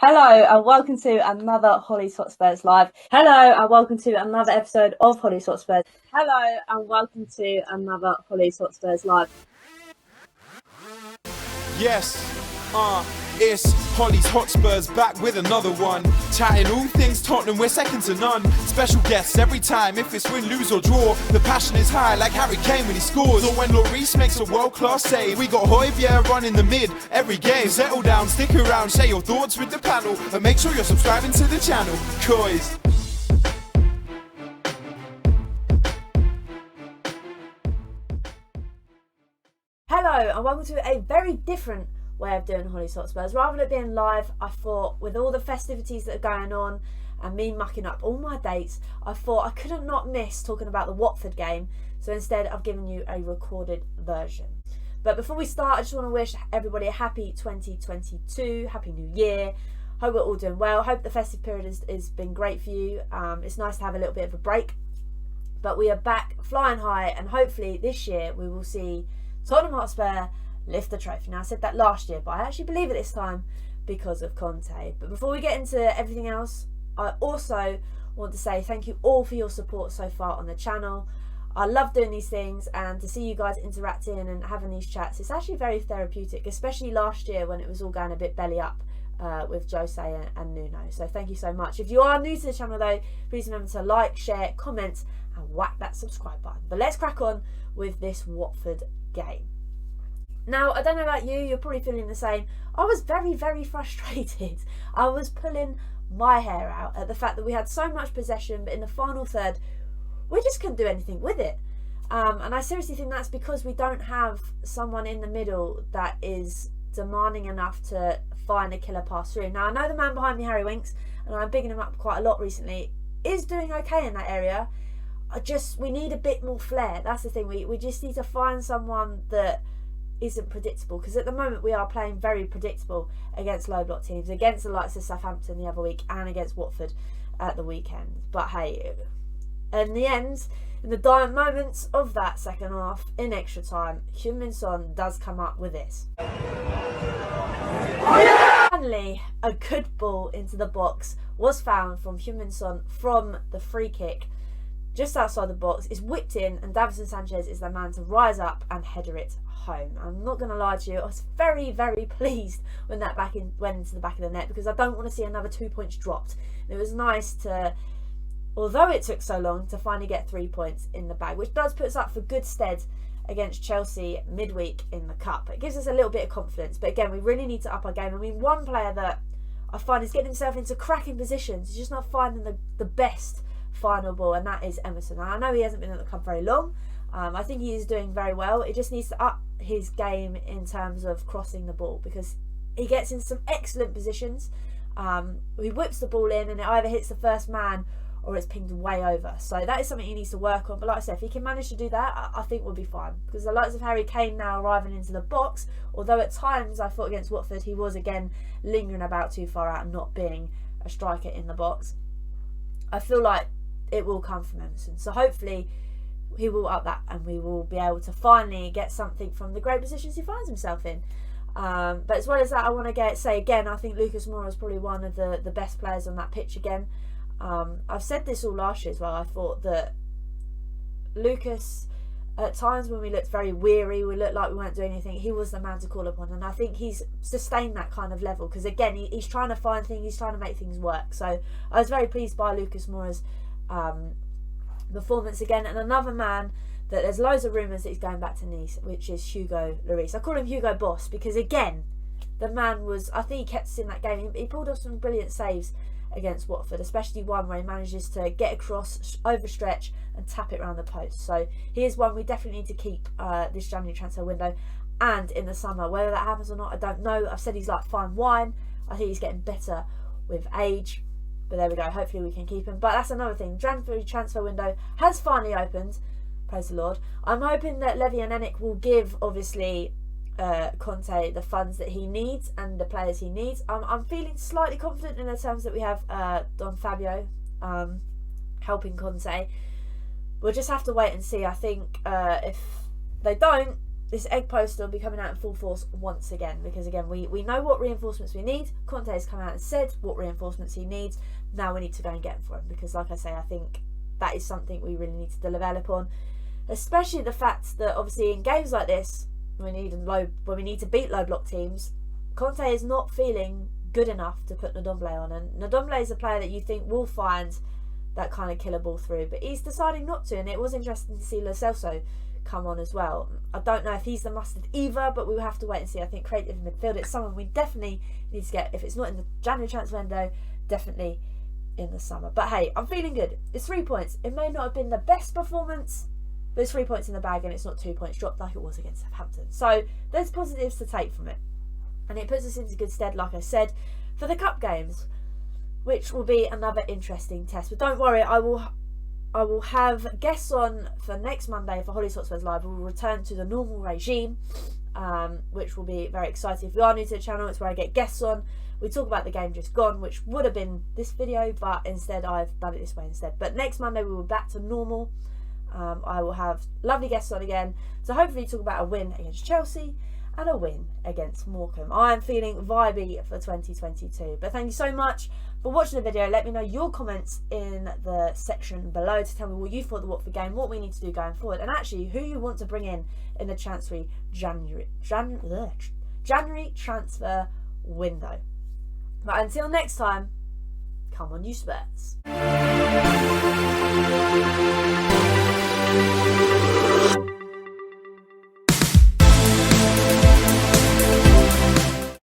Hello and welcome to another Hollie Hotspurs live. Hello and welcome to another episode of Hollie Hotspurs. Hello and welcome to another Hollie Hotspurs live. Yes, it's Hollie's Hotspurs back with another one. Chatting all things Tottenham, we're second to none. Special guests every time, if it's win, lose or draw. The passion is high like Harry Kane when he scores, or when Lloris makes a world-class save. We got Højbjerg running the mid every game. Settle down, stick around, share your thoughts with the panel, and make sure you're subscribing to the channel, coys. Hello and welcome to a very different way of doing Hollie Hotspurs. Rather than it being live, I thought with all the festivities that are going on and me mucking up all my dates, I thought I couldn't not miss talking about the Watford game. So instead I've given you a recorded version. But before we start, I just want to wish everybody a happy 2022, happy new year. Hope we're all doing well. Hope the festive period has been great for you. It's nice to have a little bit of a break. But we are back flying high, and hopefully this year we will see Tottenham Hotspur lift the trophy. Now, I said that last year, but I actually believe it this time because of Conte. But before we get into everything else, I also want to say thank you all for your support so far on the channel. I love doing these things, and to see you guys interacting and having these chats, it's actually very therapeutic, especially last year when it was all going a bit belly up with Jose and Nuno. So thank you so much. If you are new to the channel though, please remember to like, share, comment and whack that subscribe button. But let's crack on with this Watford game. Now, I don't know about you, you're probably feeling the same. I was very, very frustrated. I was pulling my hair out at the fact that we had so much possession, but in the final third, we just couldn't do anything with it. And I seriously think that's because we don't have someone in the middle that is demanding enough to find a killer pass through. Now, I know the man behind me, Harry Winks, and I'm bigging him up quite a lot recently, is doing okay in that area. We need a bit more flair. That's the thing. We just need to find someone that isn't predictable, because at the moment we are playing very predictable against low block teams, against the likes of Southampton the other week and against Watford at the weekend. But hey, in the end, in the dying moments of that second half, in extra time, Heung-min does come up with this. Finally, a good ball into the box was found from Heung-min from the free kick just outside the box. Is whipped in, and Sanchez is the man to rise up and header it home. I'm not going to lie to you, I was very, very pleased when that went into the back of the net, because I don't want to see another 2 points dropped. And it was nice to, although it took so long, to finally get 3 points in the bag, which does put us up for good stead against Chelsea midweek in the Cup. It gives us a little bit of confidence, but again, we really need to up our game. I mean, one player that I find is getting himself into cracking positions, he's just not finding the best final ball, and that is Emerson. And I know he hasn't been at the club very long. I think he is doing very well. It just needs to up his game in terms of crossing the ball, because he gets in some excellent positions. He whips the ball in and it either hits the first man or it's pinged way over. So that is something he needs to work on. But like I said, if he can manage to do that, I think we'll be fine. Because the likes of Harry Kane now arriving into the box, although at times I thought against Watford he was again lingering about too far out and not being a striker in the box, I feel like it will come from Emerson. So hopefully he will up that, and we will be able to finally get something from the great positions he finds himself in. But as well as that, I want to say again, I think Lucas Moura is probably one of the best players on that pitch again. I've said this all last year as well. I thought that Lucas, at times when we looked very weary, we looked like we weren't doing anything, he was the man to call upon, and I think he's sustained that kind of level, because again, he's trying to find things, he's trying to make things work. So I was very pleased by Lucas Moura's performance again. And another man that there's loads of rumours that he's going back to Nice, which is Hugo Lloris. I call him Hugo Boss because again, the man was, I think he kept us in that game. He pulled off some brilliant saves against Watford, especially one where he manages to get across, overstretch and tap it around the post. So he is one we definitely need to keep this January transfer window and in the summer. Whether that happens or not, I don't know. I've said he's like fine wine. I think he's getting better with age. But there we go, hopefully we can keep him. But that's another thing, January transfer window has finally opened, praise the Lord. I'm hoping that Levy and Enick will give, obviously, Conte the funds that he needs and the players he needs. I'm feeling slightly confident in the terms that we have Don Fabio helping Conte. We'll just have to wait and see. I think if they don't, this egg poster will be coming out in full force once again, because again we know what reinforcements we need. Conte has come out and said what reinforcements he needs. Now we need to go and get them for him, because like I say, I think that is something we really need to develop on, especially the fact that obviously in games like this, when we need to beat low block teams, Conte is not feeling good enough to put Ndombele on, and Ndombele is a player that you think will find that kind of killer ball through, but he's deciding not to. And it was interesting to see Lo Celso come on as well. I don't know if he's the mustard either, but we will have to wait and see. I think creative midfield, it's someone we definitely need to get, if it's not in the January transfer window, definitely in the summer. But hey, I'm feeling good. It's 3 points. It may not have been the best performance, but it's 3 points in the bag, and it's not 2 points dropped like it was against Southampton. So there's positives to take from it, and it puts us into good stead, like I said, for the cup games, which will be another interesting test. But don't worry, I will have guests on for next Monday for Hollie's Hotspurs Live. We will return to the normal regime, which will be very exciting. If you are new to the channel, it's where I get guests on. We talk about the game just gone, which would have been this video, but instead I've done it this way instead. But next Monday we will be back to normal. I will have lovely guests on again to hopefully talk about a win against Chelsea and a win against Morecambe. I am feeling vibey for 2022. But thank you so much for watching the video. Let me know your comments in the section below to tell me what you thought of the Watford game, what we need to do going forward, and actually who you want to bring in the January transfer window. But until next time, come on you Spurs.